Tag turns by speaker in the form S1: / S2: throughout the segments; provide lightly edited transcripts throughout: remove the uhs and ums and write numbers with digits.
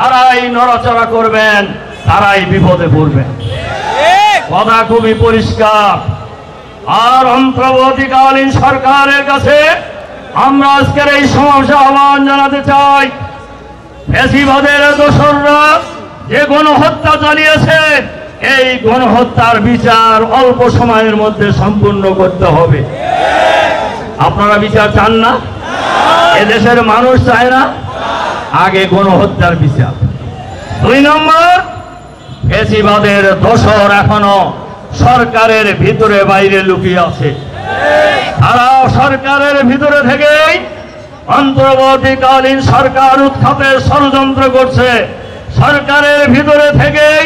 S1: যারাই নড়াচড়া করবেন তারাই বিপদে পড়বেন। কথা খুবই পরিষ্কার। আর অন্তর্বর্তীকালীন সরকারের কাছে আমরা আজকের এই সমাবেশে আহ্বান জানাতে চাই, ফ্যাসিবাদের দোসররা যে গণহত্যা চালিয়েছে এই গণহত্যার বিচার অল্প সময়ের মধ্যে সম্পূর্ণ করতে হবে। আপনারা বিচার চান না? এদেশের মানুষ চায় না? আগে গণহত্যার বিচার। 2 নম্বর, ফ্যাসিবাদের দোসর এখনো সরকারের ভিতরে বাইরে লুকিয়ে আছে। তারা সরকারের ভিতরে থেকেই অন্তর্বর্তীকালীন সরকার উৎখাতের ষড়যন্ত্র করছে। সরকারের ভিতরে থেকেই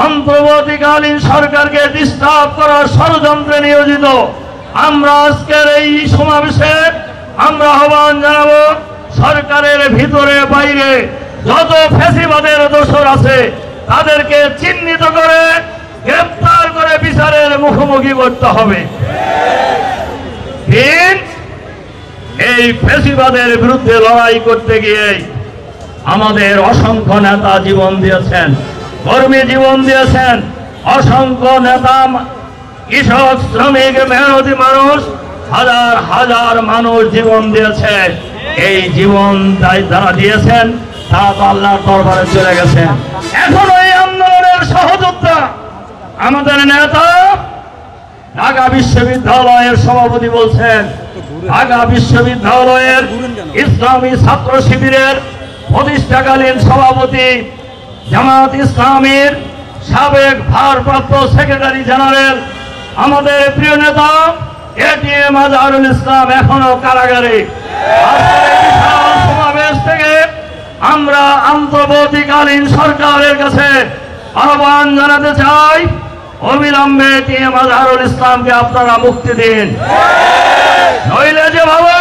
S1: অন্তর্বর্তীকালীন সরকারকে ডিস্টার্ব করার ষড়যন্ত্রে নিয়োজিত। আমরা আজকের এই সমাবেশে আমরা আহ্বান জানাবো, সরকারের ভিতরে বাইরে যত ফ্যাসিবাদের দোসর আছে তাদেরকে চিহ্নিত করে গ্রেফতার করে বিচারের মুখোমুখি করতে হবে। এই ফ্যাসিবাদের বিরুদ্ধে লড়াই করতে গিয়ে আমাদের অসংখ্য নেতা জীবন দিয়েছেন, কর্মী জীবন দিয়েছেন। অসংখ্য নেতা, কৃষক, শ্রমিক, মেহনতি মানুষ, হাজার হাজার মানুষ জীবন দিয়েছে। এই জীবন যারা দিয়েছেন তা তো আল্লাহর দরবারে চলে গেছেন। এখন ওই আন্দোলনের সহযোদ্ধা আমাদের নেতা ঢাকা বিশ্ববিদ্যালয়ের সভাপতি বলছেন, ঢাকা বিশ্ববিদ্যালয়ের ইসলামী ছাত্র শিবিরের প্রতিষ্ঠাকালীন সভাপতি, জামাত ইসলামীর সাবেক ভারপ্রাপ্ত সেক্রেটারি জেনারেল, আমাদের প্রিয় নেতা এটিএম আজহারুল ইসলাম এখনো কারাগারে। বিশাল সমাবেশ থেকে আমরা অন্তর্বর্তীকালীন সরকারের কাছে আহ্বান জানাতে চাই, অবিলম্বে এটিএম আজহারুল ইসলামকে আপনারা মুক্তি দিন, নইলে যেভাবে